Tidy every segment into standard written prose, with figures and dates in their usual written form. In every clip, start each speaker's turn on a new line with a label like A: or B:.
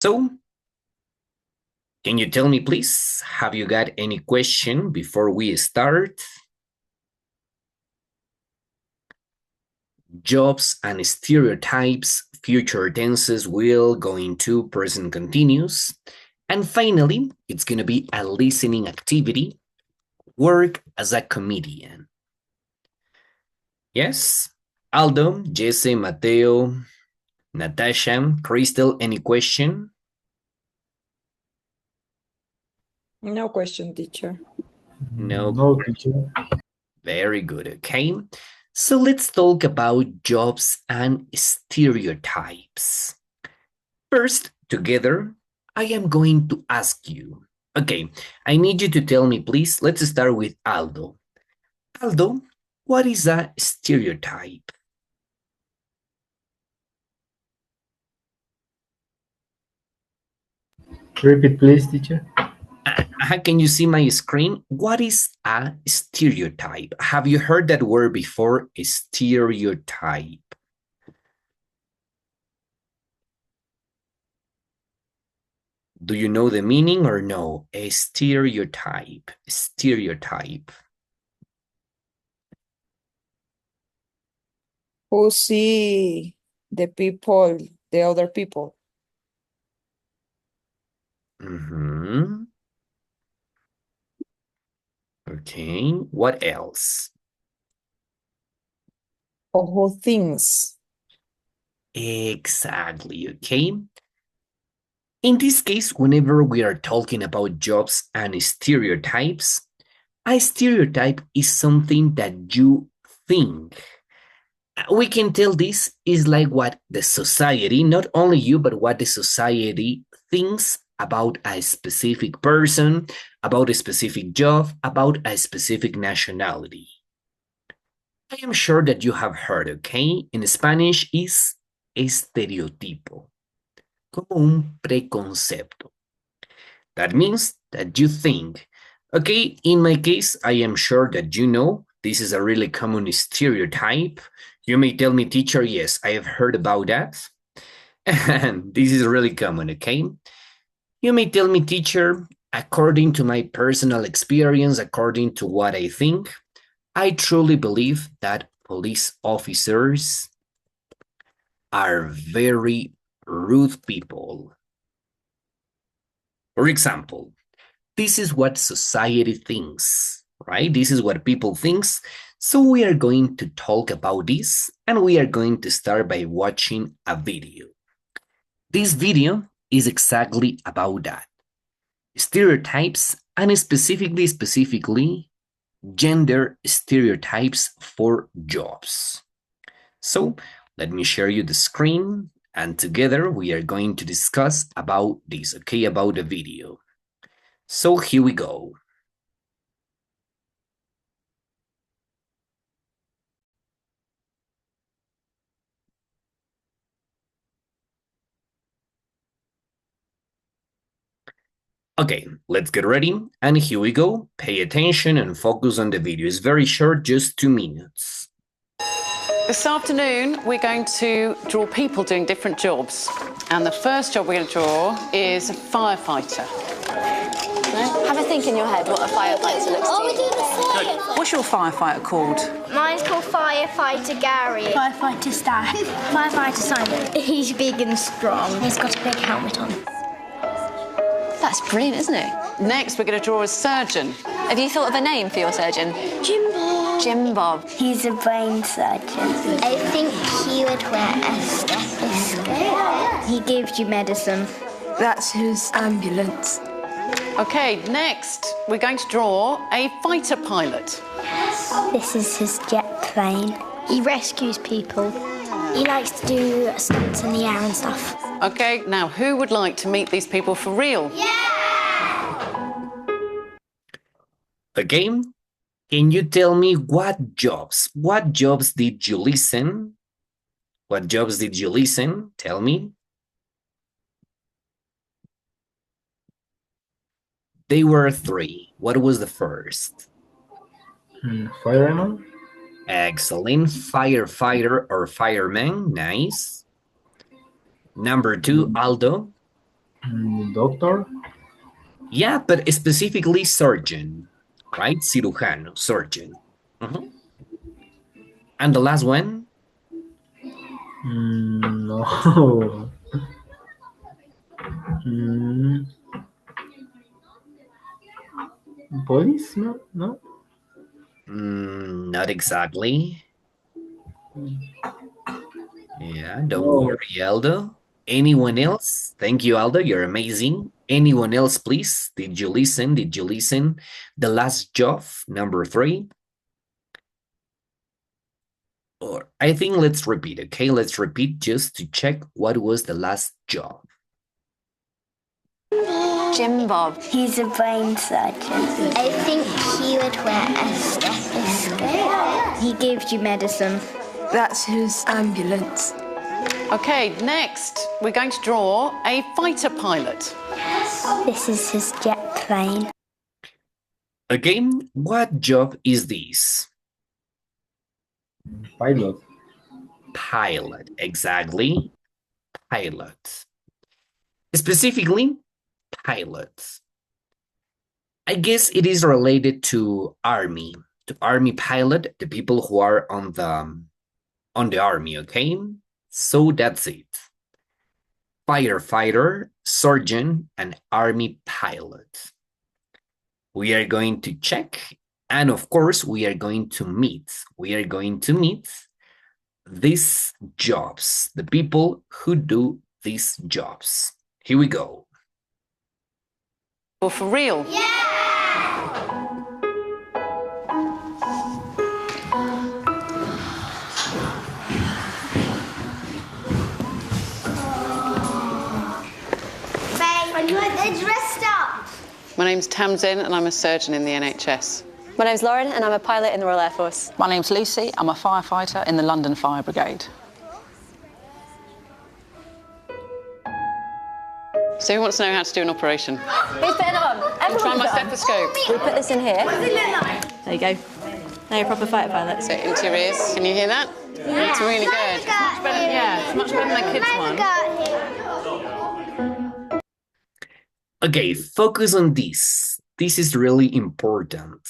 A: So, can you tell me, please, have you got any question before we start? Jobs and stereotypes, future tenses will go into present continuous. And finally, it's going to be a listening activity, work as a comedian. Yes? Aldo, Jesse, Mateo, Natasha, Crystal, any question?
B: No question, teacher.
A: No.
C: No, teacher.
A: Very good, okay? So let's talk about jobs and stereotypes. First, together, I am going to ask you. Okay, I need you to tell me, please. Let's start with Aldo. Aldo, what is a stereotype?
C: Repeat, please, teacher.
A: Can you see my screen? What is a stereotype? Have you heard that word before? A stereotype. Do you know the meaning or no? A stereotype. Stereotype.
B: Who see the people, the other people?
A: Mm-hmm. Okay, what else?
B: Or who thinks?
A: Exactly, okay. In this case, whenever we are talking about jobs and stereotypes, a stereotype is something that you think. We can tell this is like what the society, not only you, but what the society thinks about a specific person, about a specific job, about a specific nationality. I am sure that you have heard, okay? In Spanish is estereotipo, como un preconcepto. That means that you think. Okay, in my case, I am sure that you know this is a really common stereotype. You may tell me, teacher, yes, I have heard about that. And this is really common, okay? You may tell me, teacher, according to my personal experience, according to what I think, I truly believe that police officers are very rude people. For example, this is what society thinks, right? This is what people thinks. So we are going to talk about this, and we are going to start by watching a video. This video is exactly about that. Stereotypes, and specifically gender stereotypes for jobs. So let me share you the screen, and together we are going to discuss about this, okay, about the video. So here we go. Okay, let's get ready, and here we go. Pay attention and focus on the video. It's very short, just 2 minutes.
D: This afternoon, we're going to draw people doing different jobs. And the first job we're going to draw is a firefighter.
E: Have a think in your head what a firefighter looks like.
F: Oh, we're doing a firefighter.
D: What's your firefighter called?
F: Mine's called Firefighter Gary. Firefighter Stan. Firefighter Simon. He's big and strong. He's got a big helmet on.
E: That's brilliant, isn't it?
D: Next, we're going to draw a surgeon.
E: Have you thought of a name for your surgeon?
F: Jim Bob.
E: Jim Bob.
F: He's a brain surgeon. I think he would wear a stethoscope. He gives you medicine.
G: That's his ambulance.
D: Okay, next, we're going to draw a fighter pilot.
F: This is his jet plane. He rescues people. He likes to do stunts in the air and stuff.
D: Okay, now who would like to meet these people for real?
A: Okay, can you tell me what jobs did you listen? What jobs did you listen? Tell me. They were 3. What was the first?
C: Fireman.
A: Excellent. Firefighter or fireman. Nice. Number 2, Aldo.
C: Doctor?
A: Yeah, but specifically surgeon, right? Cirujano, surgeon. Mhm. And the last one?
C: No. Mm, Police? No, no.
A: Not exactly. Yeah, don't
C: No.
A: worry, Aldo. Anyone else? Thank you, Aldo. You're amazing. Anyone else, please? Did you listen? Did you listen? The last job, number 3. Or I think let's repeat, okay? Let's repeat just to check what was the last job.
E: Jim Bob.
F: He's a brain surgeon. I think he would wear a stethoscope. He gives you medicine.
G: That's his ambulance.
D: Okay, next we're going to draw a fighter pilot.
F: This is his jet plane.
A: Again, what job is this?
C: Pilot.
A: Pilot, exactly. Pilot. Specifically, pilot. I guess it is related to army pilot, the people who are on the army, okay? So that's it. Firefighter, surgeon, and army pilot. We are going to check, and of course, we are going to meet. We are going to meet these jobs, the people who do these jobs. Here we go.
D: Or for real?
F: They're dressed up.
D: My name's Tamsin and I'm a surgeon in the NHS.
E: My name's Lauren and I'm a pilot in the Royal Air Force.
H: My name's Lucy. I'm a firefighter in the London Fire Brigade.
D: So who wants to know how to do an operation?
E: Who's putting it on?
D: Try
E: Everyone's
D: my
E: on.
D: stethoscope.
E: We put this in here. There you go. Now you're a proper fighter pilot.
D: So into your ears. Can you hear that?
F: Yeah.
D: It's really good. It's much better, yeah, it's much better than the kids' one.
A: Okay, focus on this. This is really important.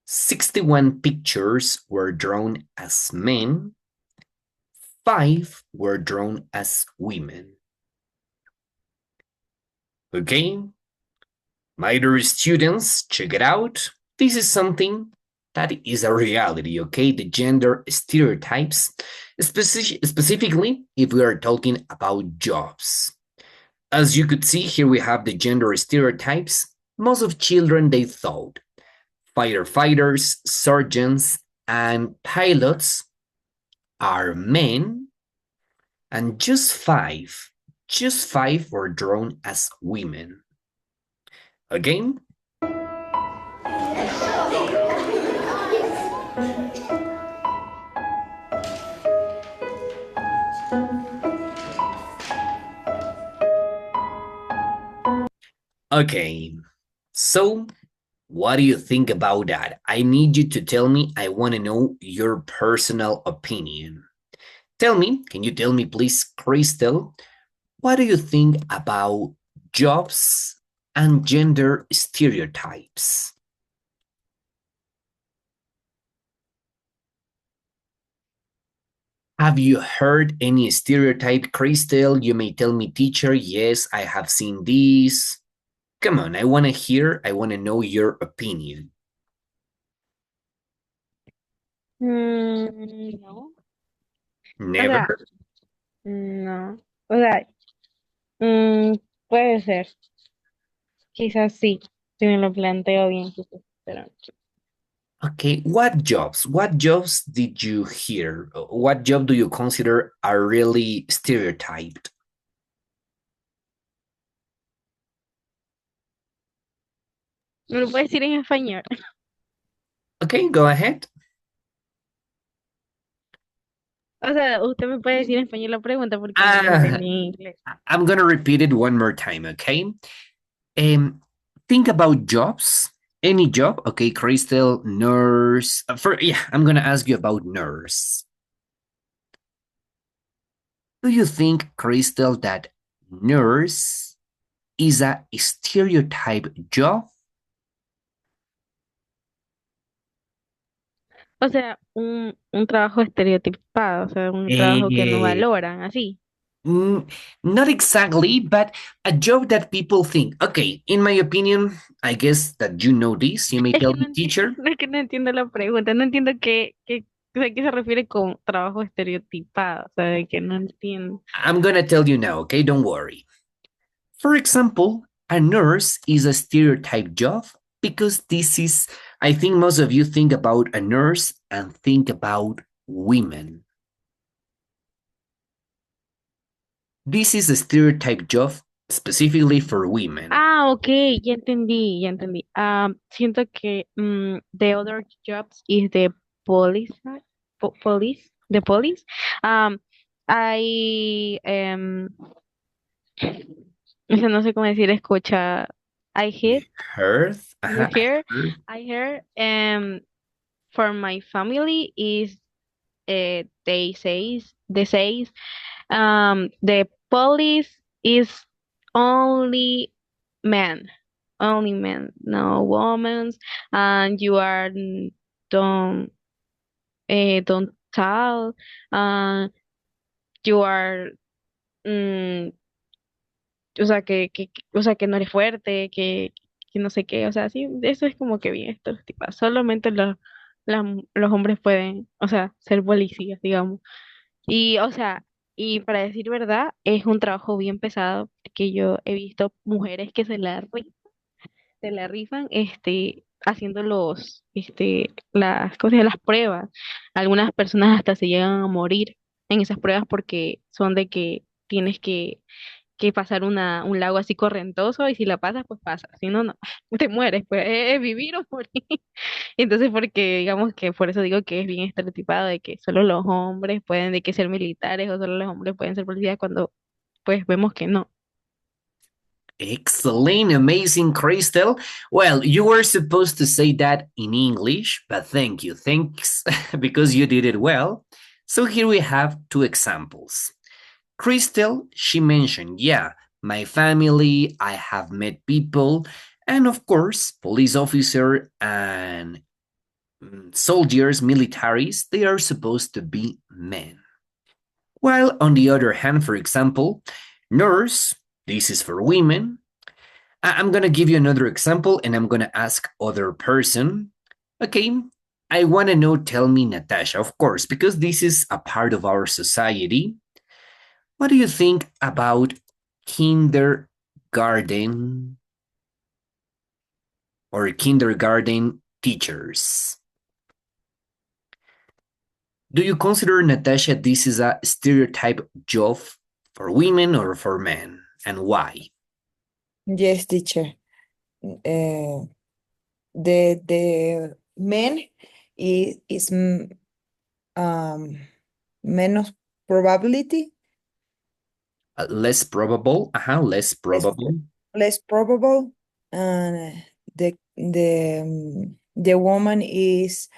A: 61 pictures were drawn as men, 5 were drawn as women. Okay, my dear students, check it out. This is something that is a reality, okay? The gender stereotypes, specifically if we are talking about jobs. As you could see, here we have the gender stereotypes. Most of children, they thought firefighters, surgeons, and pilots are men, and just five were drawn as women. Again. Okay, so what do you think about that? I need you to tell me. I want to know your personal opinion. Tell me, can you tell me please, Crystal, what do you think about jobs and gender stereotypes? Have you heard any stereotype, Crystal? You may tell me, teacher, yes, I have seen this. Come on, I want to hear, I want to know your opinion.
I: No.
A: Never?
I: No. O sea, puede ser. Quizás sí, si me lo planteo bien, quizás, pero
A: Okay, what jobs did you hear? What job do you consider are really stereotyped?
I: me lo puede decir en español.
A: Okay, go ahead.
I: O sea, usted me puede decir en español la pregunta porque no lo entendí en inglés.
A: I'm gonna repeat it one more time, okay? Think about jobs. Any job, okay, Crystal, nurse. I'm gonna ask you about nurse. Do you think, Crystal, that nurse is a stereotype job?
I: O sea, un trabajo estereotipado, o sea, un trabajo que no
A: Eh,
I: valoran, así.
A: Mm, Not exactly, but a job that people think, okay, in my opinion, I guess that you know this. You may
I: Es
A: tell
I: que no
A: me,
I: entiendo,
A: teacher.
I: es que no entiendo la pregunta, no entiendo o sea, qué se refiere con trabajo estereotipado, o sea, de que no entiendo.
A: I'm gonna tell you now, okay? Don't worry. For example, a nurse is a stereotype job because this is, I think most of you think about a nurse and think about women. This is a stereotype job specifically for women.
I: Ah, ok, ya entendí, ya entendí. Siento que the other jobs is the police, police, the police. Um, I, o sea, no sé cómo decir, escucha, I hear,
A: Heard?
I: you
A: I
I: hear,
A: heard.
I: I hear, for my family is, they says, the police is only men, only men, no women, and you are don't don't tell, uh, you are, mm, o sea que no eres fuerte, que no sé qué, o sea, sí, eso es como que bien estereotipado. Solamente los hombres pueden, o sea, ser policías, digamos. Y, o sea, y para decir verdad, es un trabajo bien pesado, que yo he visto mujeres que se la rifan, haciendo ¿cómo se llama? Las pruebas. Algunas personas hasta se llegan a morir en esas pruebas porque son de que tienes que pasar un lago así correntoso y si la pasas, pues pasa. Si no, no, te mueres, pues es vivir o morir. Entonces, porque digamos que por eso digo que es bien estereotipado de que solo los hombres pueden de que ser militares o solo los hombres pueden ser policías cuando pues vemos que no.
A: Excellent, amazing, Crystal. Well, you were supposed to say that in English, but thank you. Thanks because you did it well. So here we have two examples. Crystal, she mentioned, yeah, my family, I have met people, and of course, police officer and soldiers, militaries, they are supposed to be men. While on the other hand, for example, nurse, this is for women. I'm gonna give you another example and I'm gonna ask other person. Okay, I wanna know, tell me, Natasha, of course, because this is a part of our society. What do you think about kindergarten or kindergarten teachers? Do you consider, Natasha, this is a stereotype job for women or for men, and why?
B: Yes, teacher. The men is menos probability,
A: Less probable, less probable.
B: less probable, and the woman is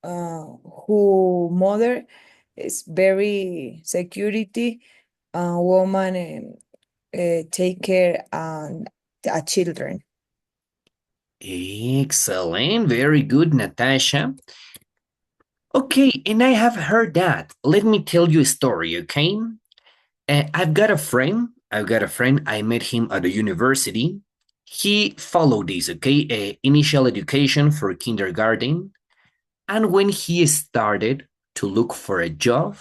B: who mother is very security, woman take care and a children.
A: Excellent, very good, Natasha. Okay, and I have heard that. Let me tell you a story, okay? I've got a friend. I met him at the university. He followed this, okay? Initial education for kindergarten. And when he started to look for a job,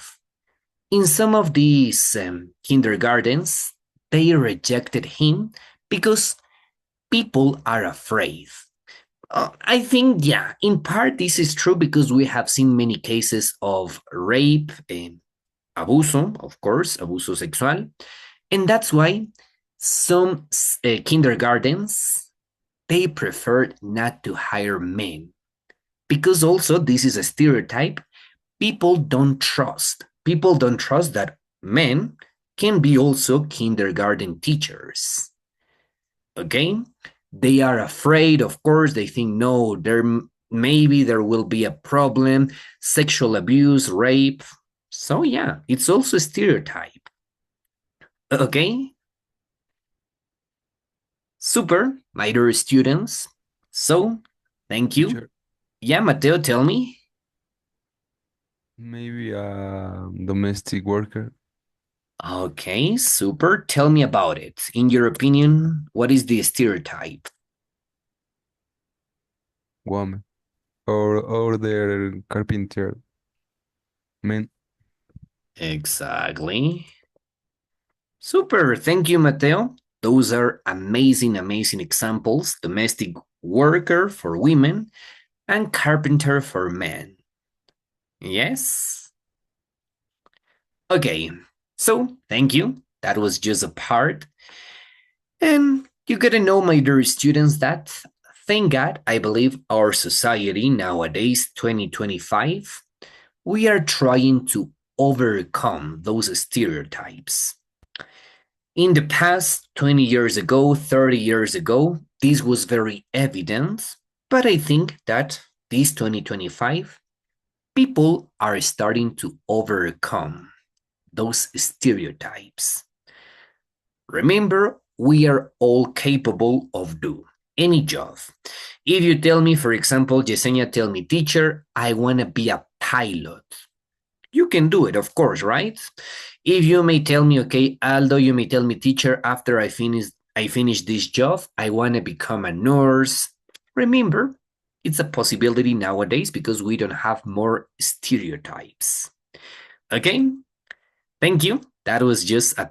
A: in some of these kindergartens, they rejected him because people are afraid. I think, yeah, in part this is true because we have seen many cases of rape and abuso, of course, abuso sexual. And that's why some kindergartens, they prefer not to hire men. Because also this is a stereotype. People don't trust that men can be also kindergarten teachers. Okay? They are afraid, of course. They think, no, maybe there will be a problem, sexual abuse, rape. So yeah, it's also a stereotype. Okay? Super, my dear students. So, thank you.
J: Teacher,
A: Yeah, Mateo, tell me.
J: maybe a domestic worker.
A: Okay, super. Tell me about it. In your opinion, what is the stereotype?
J: Woman. Or the carpenter. Man.
A: Exactly. Super. Thank you, Mateo. Those are amazing, amazing examples. Domestic worker for women and carpenter for men. Yes? Okay. So, thank you. That was just a part. And you gotta know, my dear students, that thank God, I believe our society nowadays, 2025, we are trying to overcome those stereotypes. In the past, 20 years ago, 30 years ago, this was very evident, but I think that this 2025, people are starting to overcome those stereotypes. Remember, we are all capable of do any job. If you tell me, for example, Yesenia tell me, teacher, I want to be a pilot. You can do it, of course, right? If you may tell me, okay, Aldo, you may tell me, teacher, after I finish this job, I want to become a nurse. Remember, it's a possibility nowadays because we don't have more stereotypes. Okay, thank you. That was just a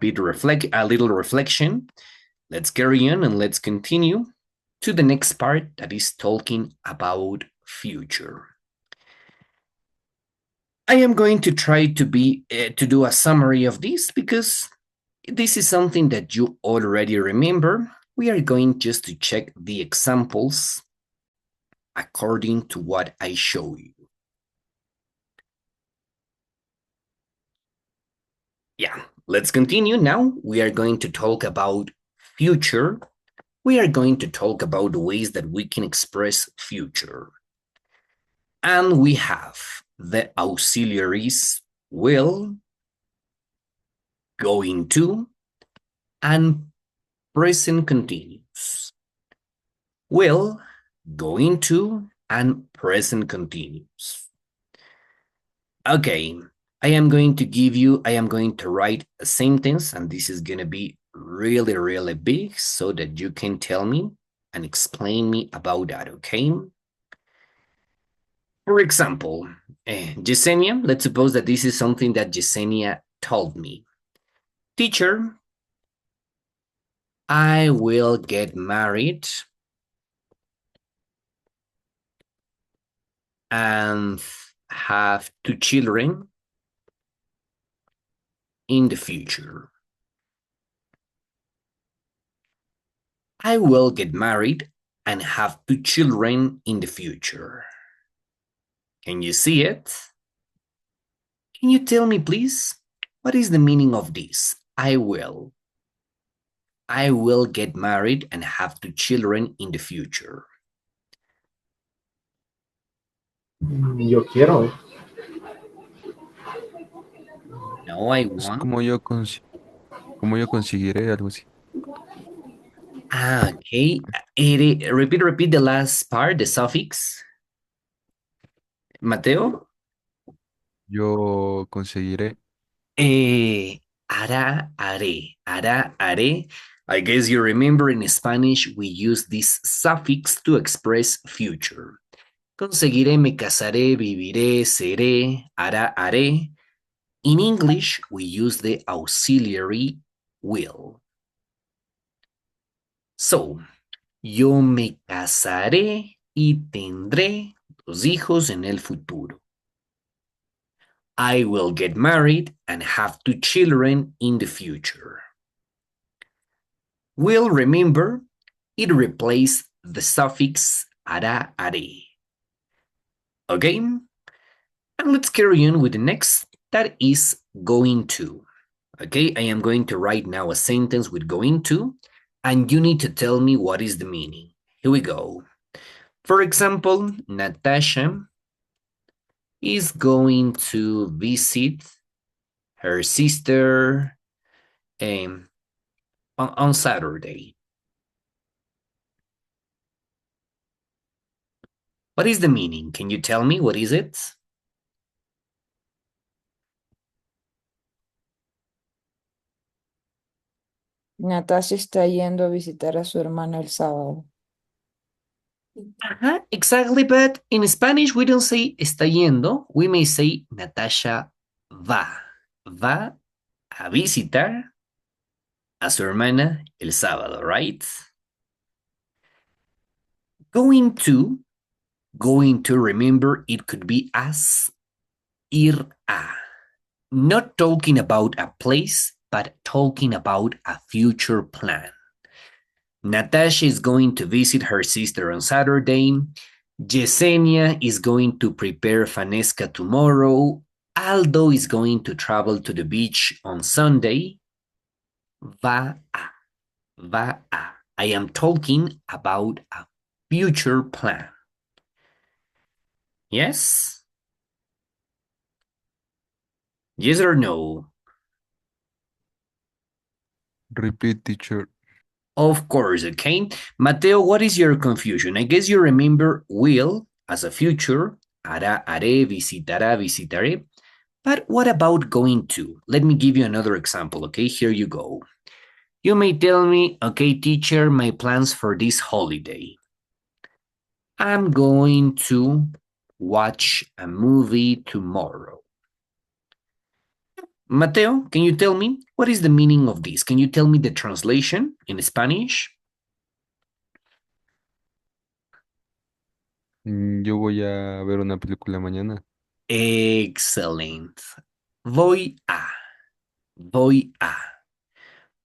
A: little reflection. Let's carry on and let's continue to the next part that is talking about future. I am going to try to do a summary of this because this is something that you already remember. We are going just to check the examples according to what I show you. Yeah, let's continue now. We are going to talk about future. We are going to talk about the ways that we can express future. And we have the auxiliaries will, going to, and present continuous. Will, going to, and present continuous. Okay, I am going to write a sentence, and this is going to be really, really big so that you can tell me and explain me about that, okay? For example, Yesenia, let's suppose that this is something that Yesenia told me. Teacher, I will get married and have 2 children in the future. I will get married and have 2 children in the future. Can you see it? Can you tell me, please, what is the meaning of this? I will get married and have 2 children in the future.
C: Yo quiero.
A: No, I
J: Es
A: want.
J: como yo conseguiré algo así.
A: Ah, okay. Repeat the last part, the suffix. Mateo?
J: Yo conseguiré.
A: Hará, haré. I guess you remember in Spanish we use this suffix to express future. Conseguiré, me casaré, viviré, seré, haré. In English, we use the auxiliary will. So, yo me casaré y tendré 2 hijos en el futuro. I will get married and have 2 children in the future. Will, remember, it replaced the suffix hará, haré. Okay? And let's carry on with the next, that is going to. Okay, I am going to write now a sentence with going to, and you need to tell me what is the meaning. Here we go. For example, Natasha is going to visit her sister on Saturday. What is the meaning? Can you tell me what is it?
B: Natasha está yendo a visitar a su hermana el sábado.
A: Exactly, but in Spanish we don't say está yendo. We may say Natasha va. Va a visitar a su hermana el sábado, right? Going to, remember, it could be as ir a. Not talking about a place, but talking about a future plan. Natasha is going to visit her sister on Saturday. Yesenia is going to prepare Fanesca tomorrow. Aldo is going to travel to the beach on Sunday. Va a. Va a. I am talking about a future plan. Yes? Yes or no?
J: Repeat, teacher.
A: Of course, okay. Mateo, what is your confusion? I guess you remember will as a future, hará, haré, visitará, visitaré. But what about going to? Let me give you another example, okay? Here you go. You may tell me, okay, teacher, my plans for this holiday. I'm going to watch a movie tomorrow. Mateo, can you tell me what is the meaning of this? Can you tell me the translation in Spanish?
J: Yo voy a ver una película mañana.
A: Excellent. Voy a. Voy a.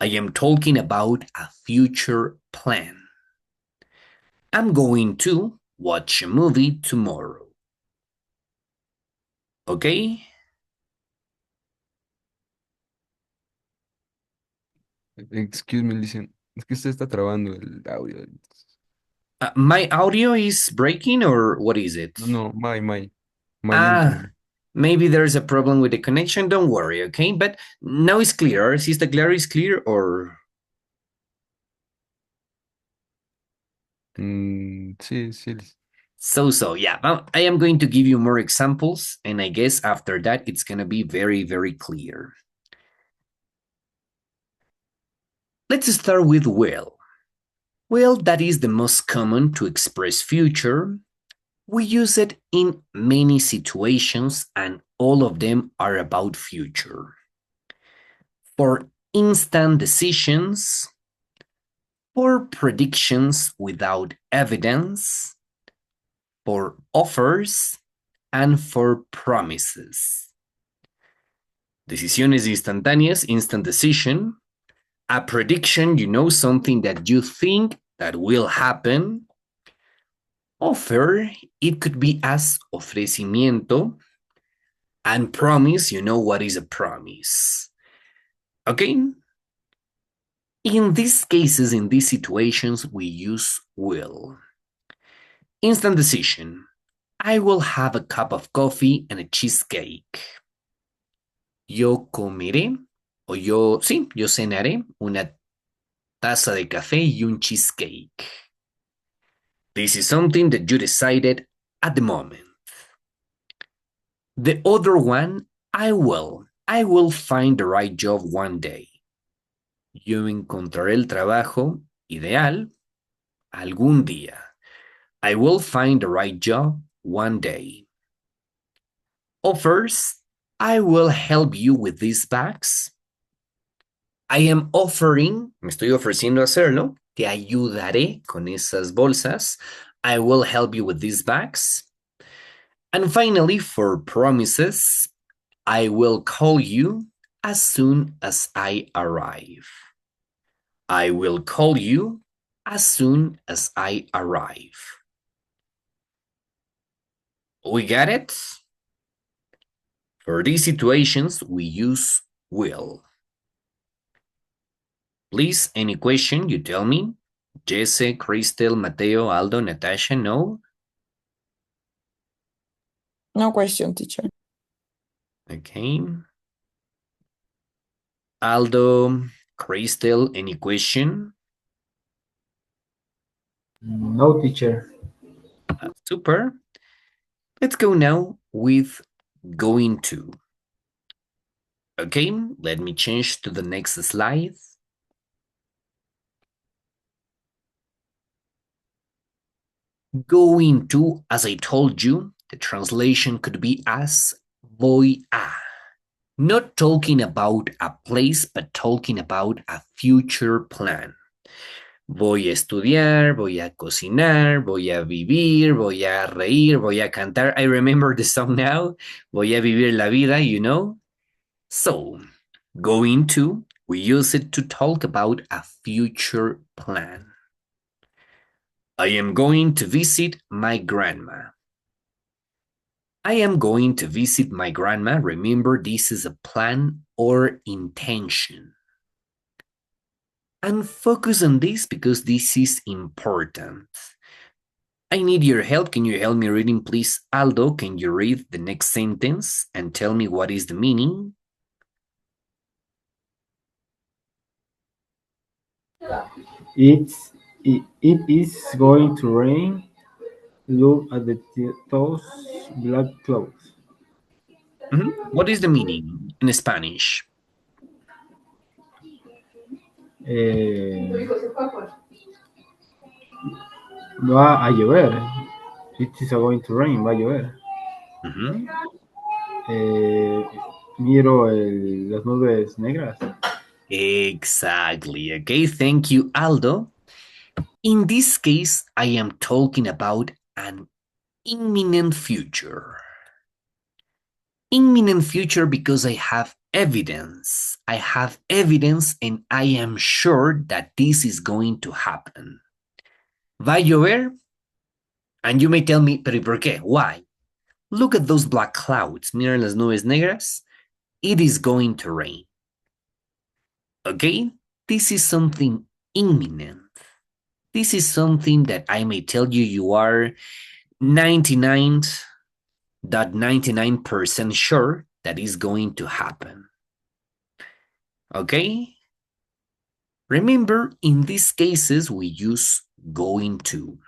A: I am talking about a future plan. I'm going to watch a movie tomorrow. Okay?
J: Excuse me, listen. Es que usted está trabando el audio.
A: My audio is breaking or what is it?
J: No, my internet.
A: Maybe there's a problem with the connection. Don't worry, okay? But now it's clear. Si está claro, is clear or...
J: Sí.
A: So, yeah. I am going to give you more examples, and I guess after that, it's going to be very, very clear. Let's start with will. Well, that is the most common to express future. We use it in many situations, and all of them are about future. For instant decisions, for predictions without evidence, for offers, and for promises. Decisiones instantáneas, instant decision. A prediction, you know, something that you think that will happen. Offer, it could be as ofrecimiento. And promise, you know what is a promise. Okay? In these cases, in these situations, we use will. Instant decision. I will have a cup of coffee and a cheesecake. Yo comeré, o yo cenaré una taza de café y un cheesecake. This is something that you decided at the moment. The other one, I will find the right job one day. Yo encontraré el trabajo ideal algún día. I will find the right job one day. Offers, I will help you with these bags. I am offering, me estoy ofreciendo hacerlo, te ayudaré con esas bolsas. I will help you with these bags. And finally, for promises, I will call you as soon as I arrive. I will call you as soon as I arrive. We got it? For these situations, we use will. Please, any question, you tell me. Jesse, Crystal, Mateo, Aldo, Natasha, no?
B: No question, teacher.
A: Okay. Aldo, Crystal, any question?
C: No, teacher.
A: Super. Let's go now with going to. Okay, let me change to the next slide. Going to, as I told you, the translation could be as voy a. Not talking about a place, but talking about a future plan. Voy a estudiar, voy a cocinar, voy a vivir, voy a reír, voy a cantar. I remember the song now. Voy a vivir la vida, you know? So, going to, we use it to talk about a future plan. I am going to visit my grandma. I am going to visit my grandma. Remember, this is a plan or intention. And focus on this because this is important. I need your help. Can you help me reading, please? Aldo, can you read the next sentence and tell me what is the meaning?
C: It is going to rain. Look at those black clouds.
A: What is the meaning in Spanish?
C: Va a llover. It is going to rain. Va a llover. Miro las nubes negras.
A: Exactly. Okay, thank you, Aldo. In this case, I am talking about an imminent future. Imminent future because I have evidence. I have evidence and I am sure that this is going to happen. Va a llover? And you may tell me, pero ¿por qué? Why? Look at those black clouds. Mira las nubes negras. It is going to rain. Okay? This is something imminent. This is something that I may tell you you are 99.99% sure that is going to happen. Okay? Remember, in these cases, we use going to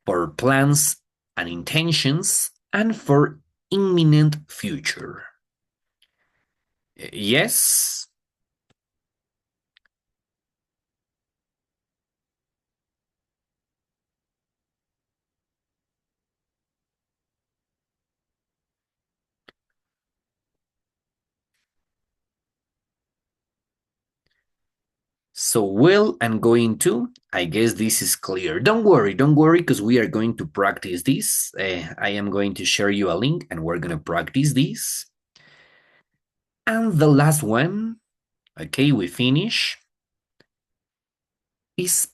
A: for plans and intentions and for imminent future. Yes? So will and going to, I guess this is clear. Don't worry, because we are going to practice this. I am going to share you a link and we're going to practice this. And the last one, okay, we finish, is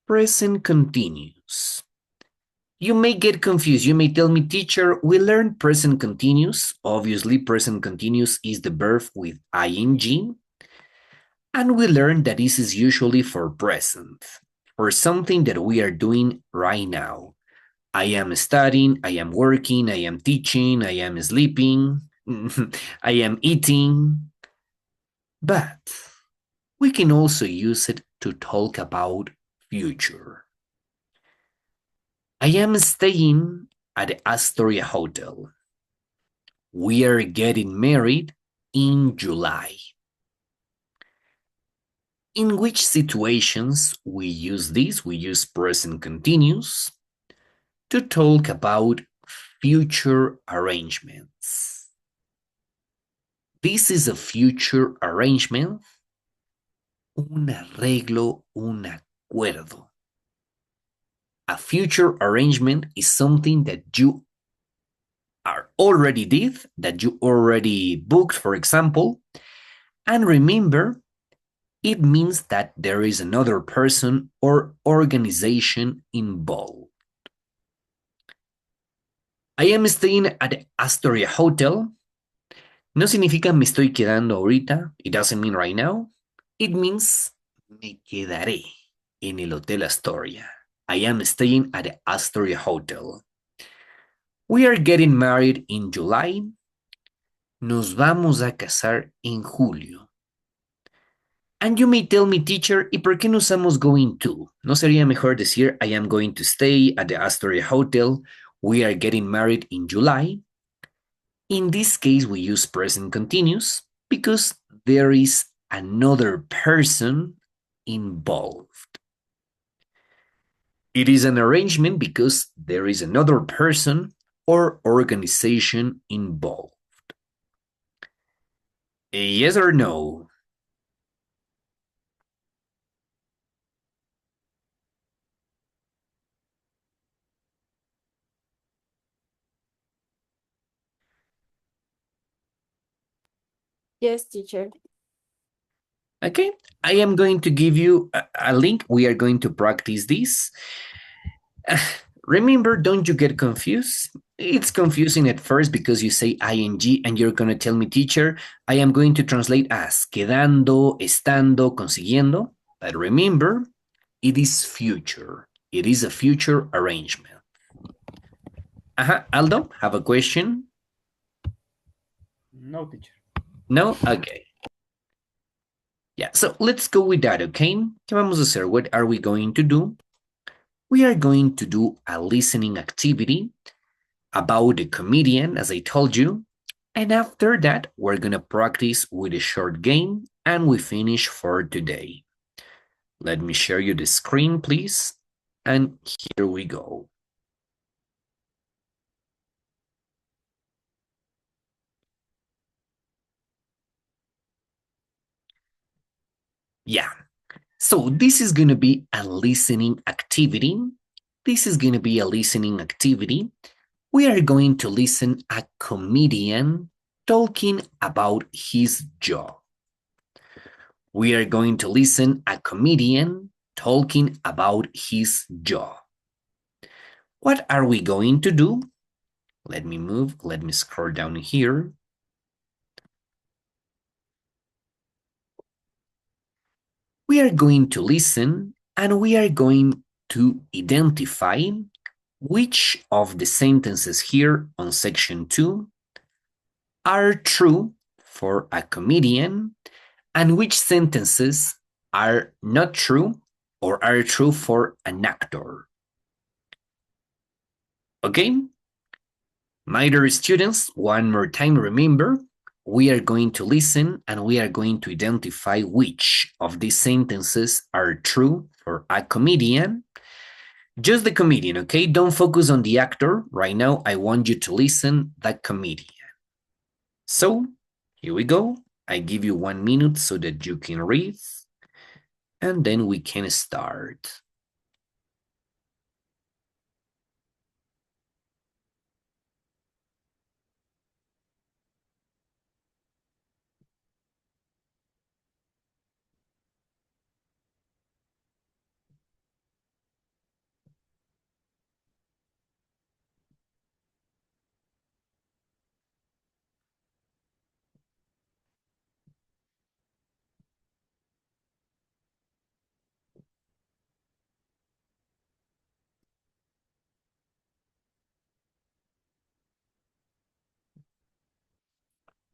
A: present continuous. You may get confused. You may tell me, teacher, we learned present continuous. Obviously, present continuous is the verb with ing. And we learned that this is usually for present, for something that we are doing right now. I am studying, I am working, I am teaching, I am sleeping, I am eating. But we can also use it to talk about future. I am staying at the Astoria Hotel. We are getting married in July. In which situations we use this? We use present continuous to talk about future arrangements. This is a future arrangement, un arreglo, un acuerdo. A future arrangement is something that you already did, that you already booked, for example. And remember, it means that there is another person or organization involved. I am staying at the Astoria Hotel. No significa me estoy quedando ahorita. It doesn't mean right now. It means me quedaré en el Hotel Astoria. I am staying at the Astoria Hotel. We are getting married in July. Nos vamos a casar en julio. And you may tell me, teacher, ¿y por qué no usamos going to? ¿No sería mejor decir I am going to stay at the Astoria Hotel we are getting married in July. In this case, we use present continuous because there is another person involved. It is an arrangement because there is another person or organization involved. Yes or no?
B: Yes, teacher.
A: Okay, I am going to give you a link. We are going to practice this. Remember, don't you get confused? It's confusing at first because you say ing and you're going to tell me, teacher, I am going to translate as quedando, estando, consiguiendo. But remember, it is future. It is a future arrangement. Aldo, have a question?
C: No, teacher.
A: No? Okay. Yeah, so let's go with that, okay? ¿Qué vamos a hacer? What are we going to do? We are going to do a listening activity about the comedian, as I told you. And after that, we're going to practice with a short game and we finish for today. Let me share you the screen, please. And here we go. Yeah. So this is going to be a listening activity. This is going to be a listening activity. We are going to listen a comedian talking about his job. We are going to listen a comedian talking about his job. What are we going to do? Let me scroll down here. We are going to listen and we are going to identify which of the sentences here on section 2 are true for a comedian and which sentences are not true or are true for an actor. Okay? My dear students, one more time, remember, we are going to listen and we are going to identify which of these sentences are true for a comedian. Just the comedian, okay? Don't focus on the actor. Right now, I want you to listen the comedian. So, here we go. I give you 1 minute so that you can read. And then we can start.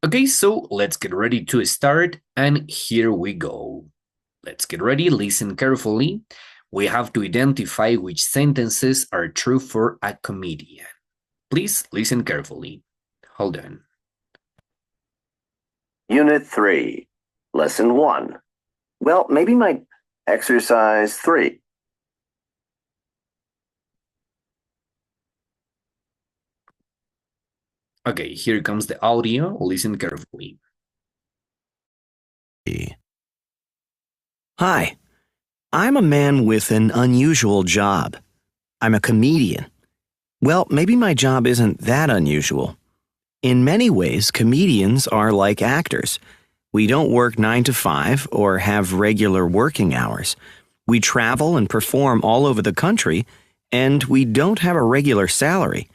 A: Okay, so let's get ready to start, and here we go. Let's get ready, listen carefully. We have to identify which sentences are true for a comedian. Please listen carefully. Hold on.
K: Unit 3, Lesson 1. Well, maybe my exercise 3.
A: Okay, here comes the audio. Listen carefully.
L: Hi, I'm a man with an unusual job. I'm a comedian. Well, maybe my job isn't that unusual. In many ways, comedians are like actors. We don't work 9 to 5 or have regular working hours. We travel and perform all over the country, and we don't have a regular salary.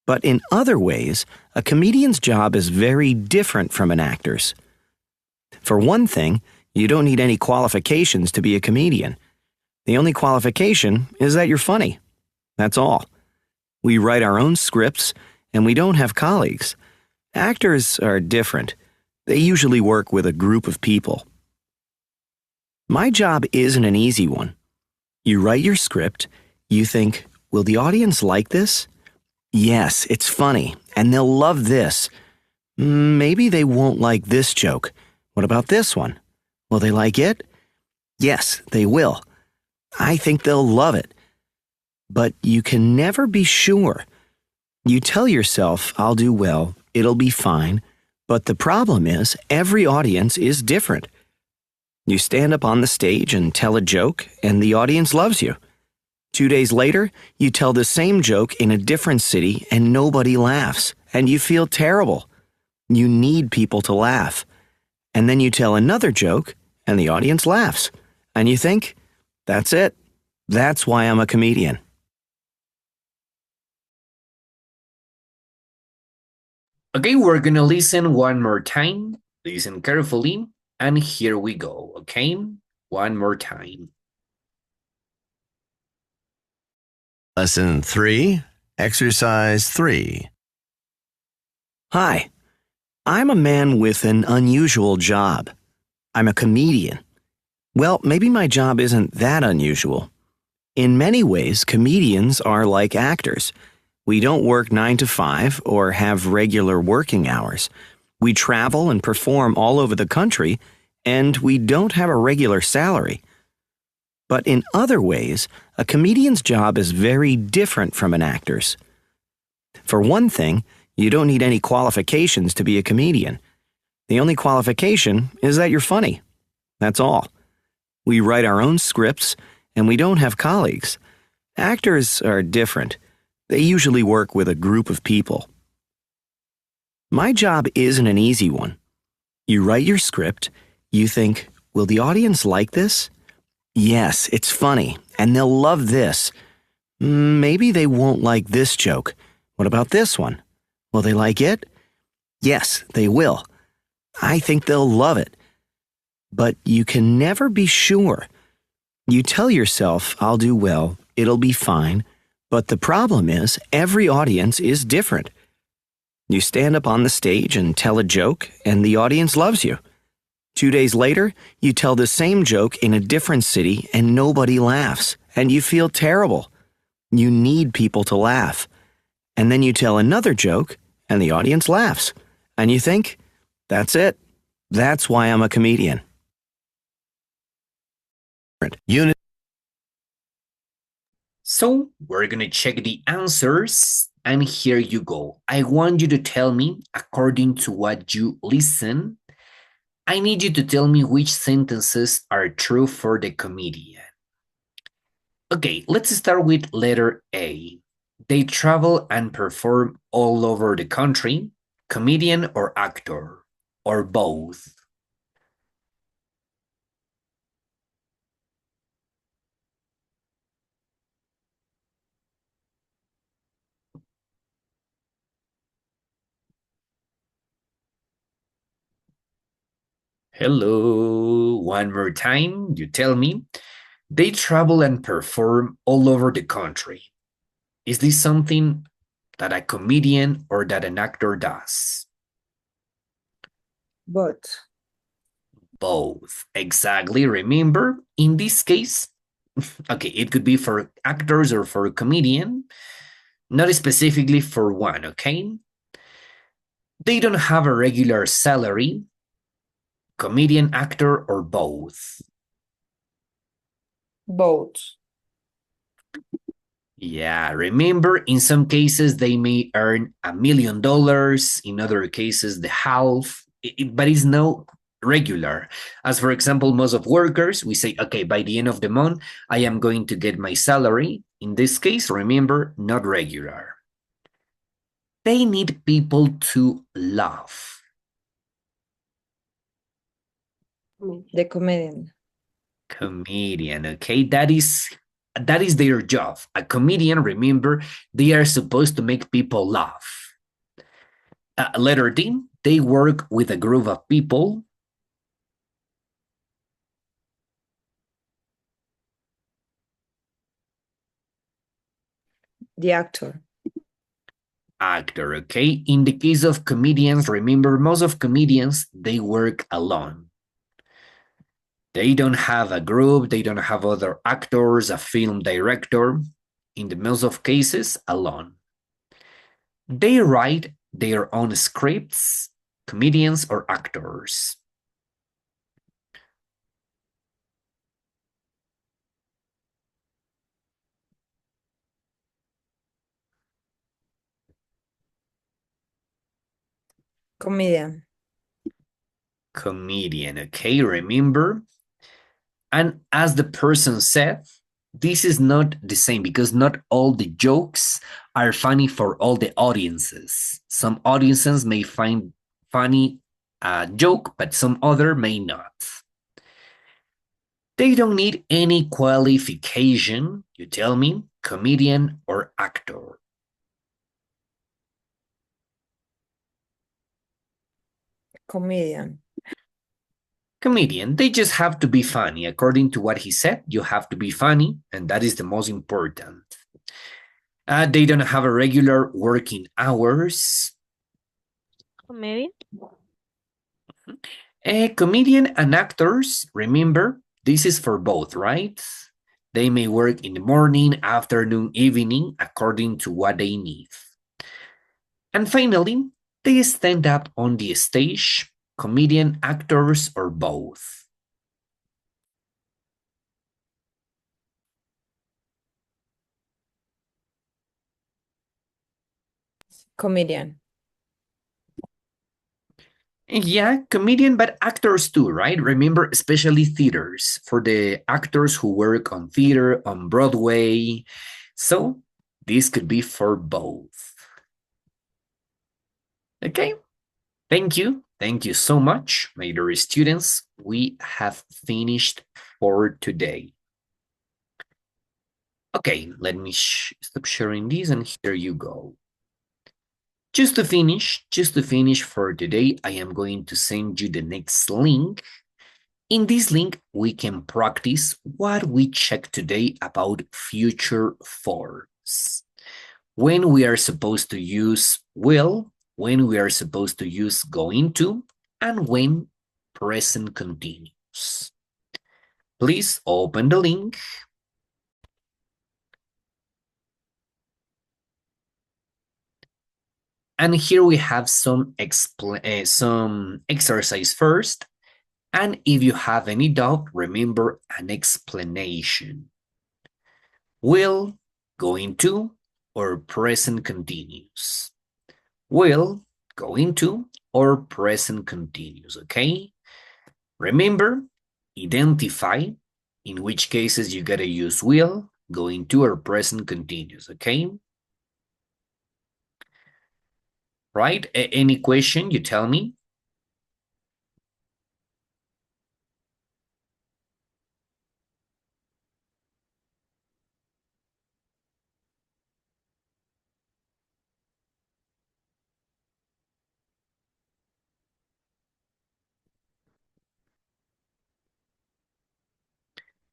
L: But in other ways, a comedian's job is very different from an actor's. For one thing, you don't need any qualifications to be a comedian. The only qualification is that you're funny. That's all. We write our own scripts, and we don't have colleagues. Actors are different. They usually work with a group of people. My job isn't an easy one. You write your script, you think, will the audience like this? Yes, it's funny, and they'll love this. Maybe they won't like this joke. What about this one? Will they like it? Yes, they will. I think they'll love it. But you can never be sure. You tell yourself, I'll do well, it'll be fine, but the problem is every audience is different. You stand up on the stage and tell a joke, and the audience loves you. 2 days later, you tell the same joke in a different city, and nobody laughs, and you feel terrible. You need people to laugh. And then you tell another joke, and the audience laughs. And you think, that's it. That's why I'm a comedian.
A: Okay, we're gonna listen one more time. Listen carefully, and here we go, okay? One more time.
M: Lesson 3, Exercise 3.
L: Hi, I'm a man with an unusual job. I'm a comedian. Well, maybe my job isn't that unusual. In many ways, comedians are like actors. We don't work 9 to 5 or have regular working hours. We travel and perform all over the country, and we don't have a regular salary. But in other ways, a comedian's job is very different from an actor's. For one thing, you don't need any qualifications to be a comedian. The only qualification is that you're funny. That's all. We write our own scripts, and we don't have colleagues. Actors are different. They usually work with a group of people. My job isn't an easy one. You write your script, you think, will the audience like this? Yes, it's funny, and they'll love this. Maybe they won't like this joke. What about this one? Will they like it? Yes, they will. I think they'll love it. But you can never be sure. You tell yourself, I'll do well, it'll be fine, but the problem is every audience is different. You stand up on the stage and tell a joke, and the audience loves you. 2 days later, you tell the same joke in a different city, and nobody laughs, and you feel terrible. You need people to laugh. And then you tell another joke, and the audience laughs. And you think, that's it. That's why I'm a comedian.
M: Unit.
A: So we're gonna check the answers, and here you go. I want you to tell me, according to what you listen, I need you to tell me which sentences are true for the comedian. Okay, let's start with letter A. They travel and perform all over the country, comedian or actor, or both. Hello, one more time, you tell me. They travel and perform all over the country. Is this something that a comedian or that an actor does?
B: Both.
A: Both, exactly. Remember, in this case, okay, it could be for actors or for a comedian, not specifically for one, okay? They don't have a regular salary, comedian, actor, or both?
B: Both.
A: Yeah, remember, in some cases, they may earn $1 million. In other cases, the half, but it's no regular. As for example, most of workers, we say, okay, by the end of the month, I am going to get my salary. In this case, remember, not regular. They need people to laugh.
B: The comedian.
A: Comedian, okay, that is their job. A comedian, remember, they are supposed to make people laugh. Letter D, they work with a group of people.
B: The actor.
A: Actor, okay. In the case of comedians, remember, most of comedians, they work alone. They don't have a group, they don't have other actors, a film director. In the most of cases, alone. They write their own scripts, comedians or actors.
B: Comedian.
A: Comedian, okay, remember? And as the person said, this is not the same because not all the jokes are funny for all the audiences. Some audiences may find funny a joke, but some other may not. They don't need any qualification, you tell me, comedian or actor.
B: Comedian.
A: Comedian, they just have to be funny. According to what he said, you have to be funny, and that is the most important. They don't have a regular working hours.
I: Comedian.
A: Comedian and actors, remember, this is for both, right? They may work in the morning, afternoon, evening, according to what they need. And finally, they stand up on the stage, comedian, actors, or both.
B: Comedian.
A: Yeah, comedian, but actors too, right? Remember, especially theaters, for the actors who work on theater, on Broadway. So this could be for both. Okay, thank you. Thank you so much, my dear students. We have finished for today. Okay, let me stop sharing this and here you go. Just to finish for today, I am going to send you the next link. In this link, we can practice what we checked today about future forms. When we are supposed to use will, when we are supposed to use going to, and when present continuous. Please open the link. And here we have some exercise first. And if you have any doubt, remember an explanation. Will, going to, or present continuous. Will, going to, or present continuous, okay? Remember, identify, in which cases you gotta use will, going to, or present continuous, okay? Right? Any question, you tell me.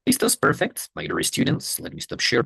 A: Listos, perfect. My dear students, let me stop share.